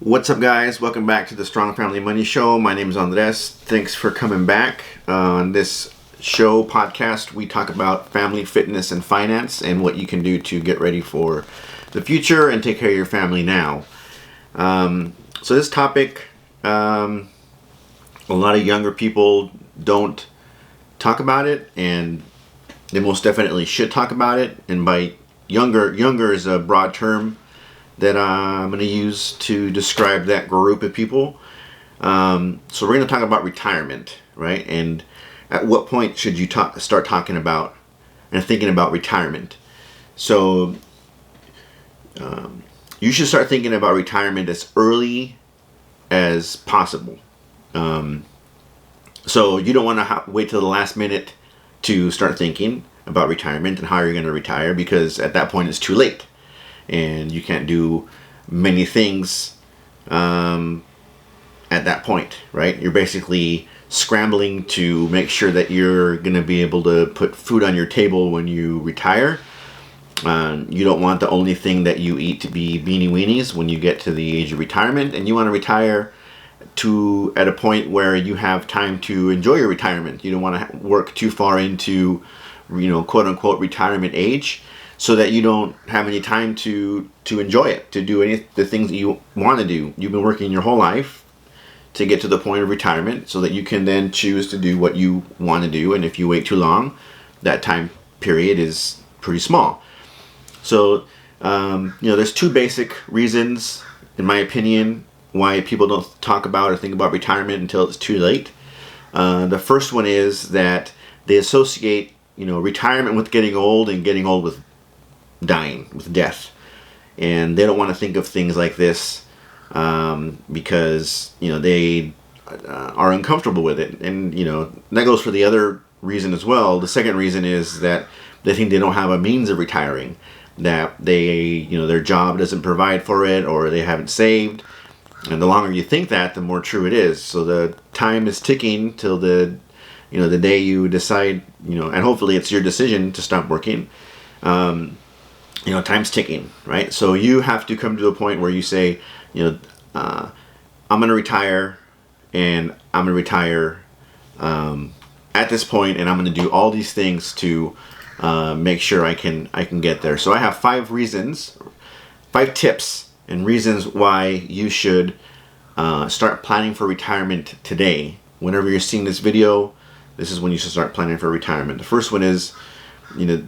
What's up, guys? Welcome back to the Strong Family Money Show. My name is Andres. Thanks for coming back. On this podcast, we talk about family, fitness, and finance and what you can do to get ready for the future and take care of your family now. So this topic, a lot of younger people don't talk about it, and they most definitely should talk about it. And by younger is a broad term that I'm going to use to describe that group of people. So we're going to talk about retirement, right? And at what point should you start talking about and thinking about retirement? So you should start thinking about retirement as early as possible. So you don't want to wait till the last minute to start thinking about retirement and how you're going to retire, because at that point it's too late. And you can't do many things at that point, right? You're basically scrambling to make sure that you're going to be able to put food on your table when you retire. You don't want the only thing that you eat to be beanie weenies when you get to the age of retirement, and you want to retire at a point where you have time to enjoy your retirement. You don't want to work too far into, quote unquote, retirement age, so that you don't have any time to enjoy it, to do the things that you want to do. You've been working your whole life to get to the point of retirement so that you can then choose to do what you want to do. And if you wait too long, that time period is pretty small. So, there's two basic reasons, in my opinion, why people don't talk about or think about retirement until it's too late. The first one is that they associate, retirement with getting old, and getting old with dying, with death. And they don't want to think of things like this because they are uncomfortable with it. And that goes for the other reason as well. The second reason is that they think they don't have a means of retiring, that they their job doesn't provide for it, or they haven't saved. And the longer you think that, the more true it is. So the time is ticking till the day you decide, and hopefully it's your decision to stop working. Time's ticking, right? So you have to come to a point where you say, I'm going to retire, and I'm going to retire at this point, and I'm going to do all these things to make sure I can get there. So I have 5 tips and reasons why you should start planning for retirement today. Whenever you're seeing this video, this is when you should start planning for retirement. The first one is,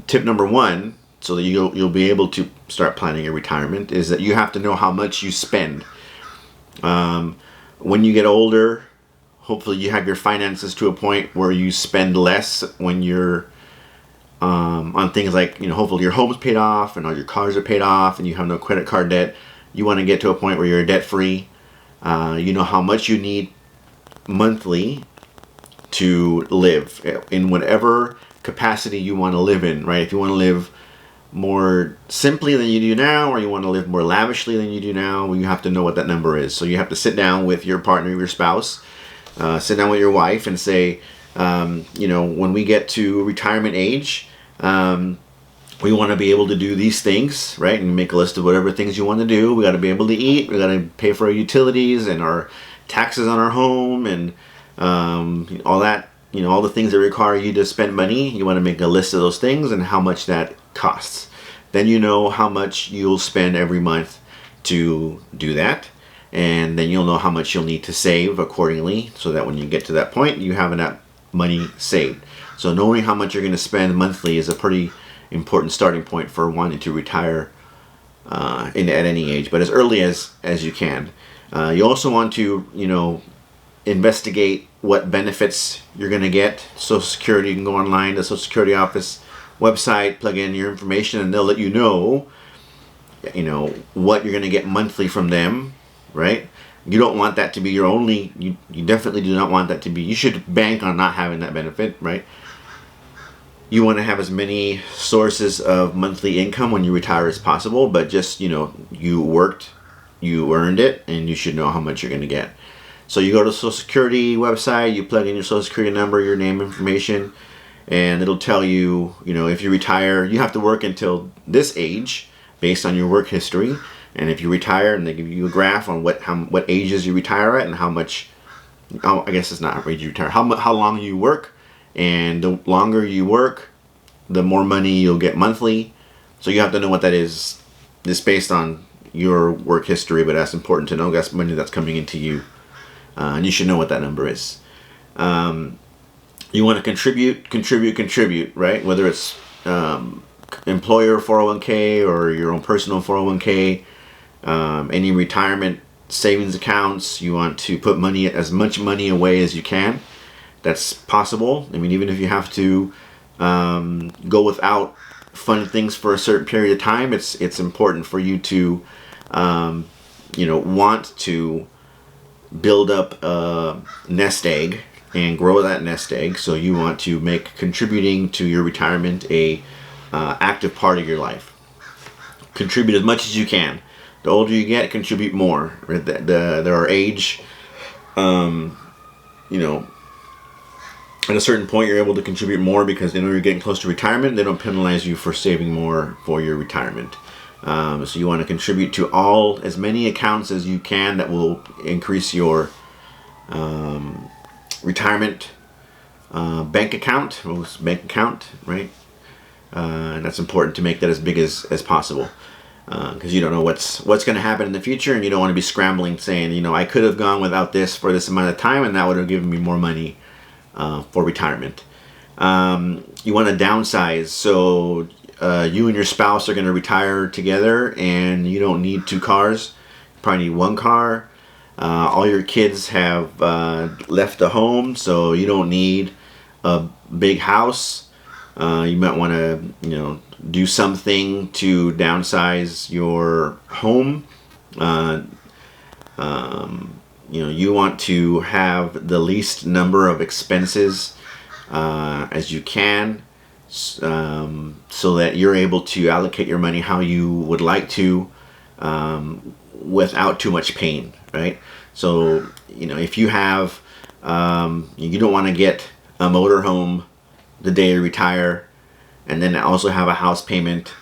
tip number 1, so that you'll be able to start planning your retirement, is that you have to know how much you spend. When you get older, hopefully you have your finances to a point where you spend less when you're on things like, hopefully your home's paid off and all your cars are paid off and you have no credit card debt. You want to get to a point where you're debt free. You know how much you need monthly to live in whatever capacity you want to live in, right? If you want to live more simply than you do now, or you want to live more lavishly than you do now, well, you have to know what that number is. So you have to sit down with your partner, your spouse, sit down with your wife and say, when we get to retirement age, we want to be able to do these things, right? And make a list of whatever things you want to do. We got to be able to eat. We got to pay for our utilities and our taxes on our home and all that. All the things that require you to spend money. You want to make a list of those things and how much that costs. Then you know how much you'll spend every month to do that. And then you'll know how much you'll need to save accordingly, so that when you get to that point, you have enough money saved. So knowing how much you're going to spend monthly is a pretty important starting point for wanting to retire at any age, but as early as you can. You also want to, investigate what benefits you're going to get. Social Security, you can go online to the Social Security office website, plug in your information, and they'll let you know what you're going to get monthly from them, right? You don't want that to be your only, you definitely do not want that to be, you should bank on not having that benefit, right? You want to have as many sources of monthly income when you retire as possible, but just, you worked, you earned it, and you should know how much you're going to get. So you go to the Social Security website, you plug in your Social Security number, your name information, and it'll tell you, if you retire, you have to work until this age based on your work history. And if you retire, and they give you a graph on what ages you retire at and how much, oh, I guess it's not how age you retire, how long you work, and the longer you work, the more money you'll get monthly. So you have to know what that is. It's based on your work history, but that's important to know. That's money that's coming into you, and you should know what that number is. You want to contribute, right? Whether it's employer 401k or your own personal 401k, any retirement savings accounts, you want to put as much money away as you can. That's possible. I mean, even if you have to go without fun things for a certain period of time, it's important for you to want to build up a nest egg and grow that nest egg. So you want to make contributing to your retirement a active part of your life. Contribute as much as you can. The older you get, contribute more. Right? There are age, at a certain point you're able to contribute more because they know you're getting close to retirement. They don't penalize you for saving more for your retirement. So you want to contribute to as many accounts as you can that will increase your retirement bank account, right? And that's important to make that as big as possible, because you don't know what's going to happen in the future, and you don't want to be scrambling saying, I could have gone without this for this amount of time, and that would have given me more money for retirement. You want to downsize, so you and your spouse are going to retire together, and you don't need 2 cars. You probably need 1 car. All your kids have left the home, so you don't need a big house. You might want to, do something to downsize your home. You want to have the least number of expenses as you can, so that you're able to allocate your money how you would like to, without too much pain, right? So, if you have, you don't want to get a motorhome the day you retire, and then also have a house payment,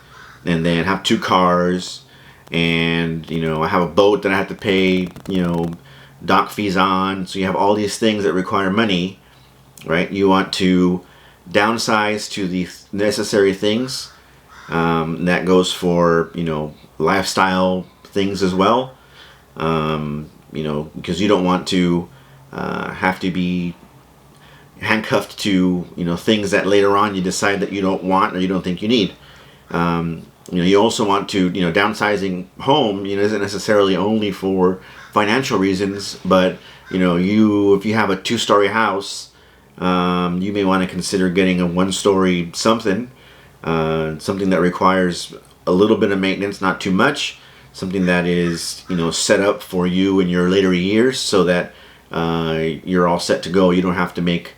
and then have 2 cars, and I have a boat that I have to pay dock fees on. So you have all these things that require money, right? You want to downsize to the necessary things. That goes for lifestyle things as well, because you don't want to have to be handcuffed to things that later on you decide that you don't want or you don't think you need. You also want to, downsizing home, isn't necessarily only for financial reasons, but if you have a 2-story house, you may want to consider getting a 1-story something that requires a little bit of maintenance, not too much, something that is set up for you in your later years, so that you're all set to go. You don't have to make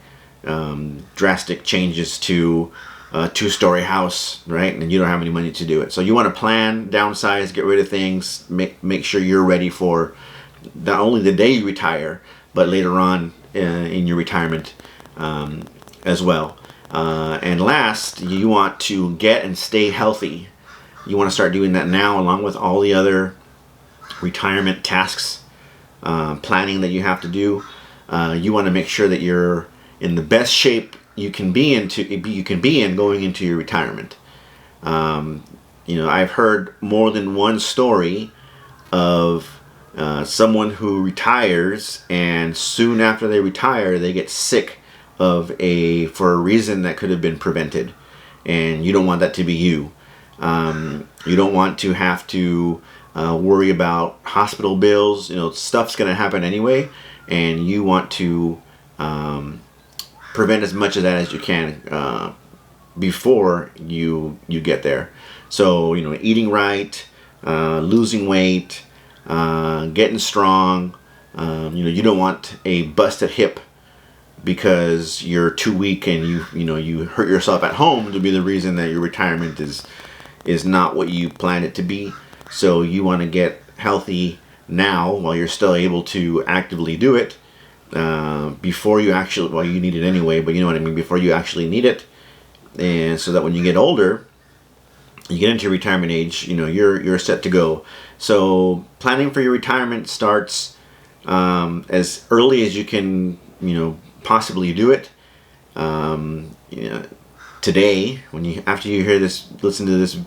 drastic changes to a 2-story house, right? And you don't have any money to do it. So you want to plan, downsize, get rid of things, make sure you're ready for not only the day you retire, but later on in your retirement as well. And last, you want to get and stay healthy. You want to start doing that now, along with all the other retirement tasks, planning that you have to do. You want to make sure that you're in the best shape you can be in going into your retirement. I've heard more than one story of someone who retires, and soon after they retire, they get sick for a reason that could have been prevented, and you don't want that to be you. You don't want to have to worry about hospital bills. Stuff's going to happen anyway, and you want to prevent as much of that as you can before you get there. So eating right, losing weight, getting strong. You don't want a busted hip because you're too weak and you hurt yourself at home to be the reason that your retirement is not what you planned it to be. So you want to get healthy now while you're still able to actively do it, before you you need it anyway, but you know what I mean, before you actually need it. And so that when you get older, you get into retirement age, you're set to go. So planning for your retirement starts as early as you can, possibly do it. Today, after you hear this, listen to this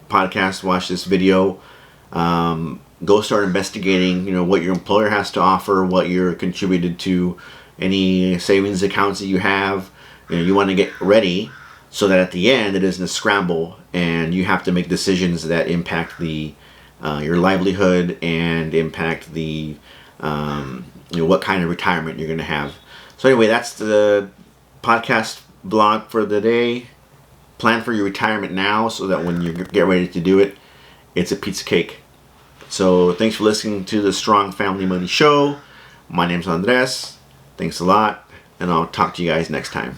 podcast, watch this video, go start investigating, what your employer has to offer, what you're contributed to, any savings accounts that you have. You want to get ready so that at the end it isn't a scramble and you have to make decisions that impact your livelihood and impact the what kind of retirement you're going to have. So anyway, that's the podcast blog for the day. Plan for your retirement now so that when you get ready to do it, it's a piece of cake. So thanks for listening to the Strong Family Money Show. My name's Andres. Thanks a lot, and I'll talk to you guys next time.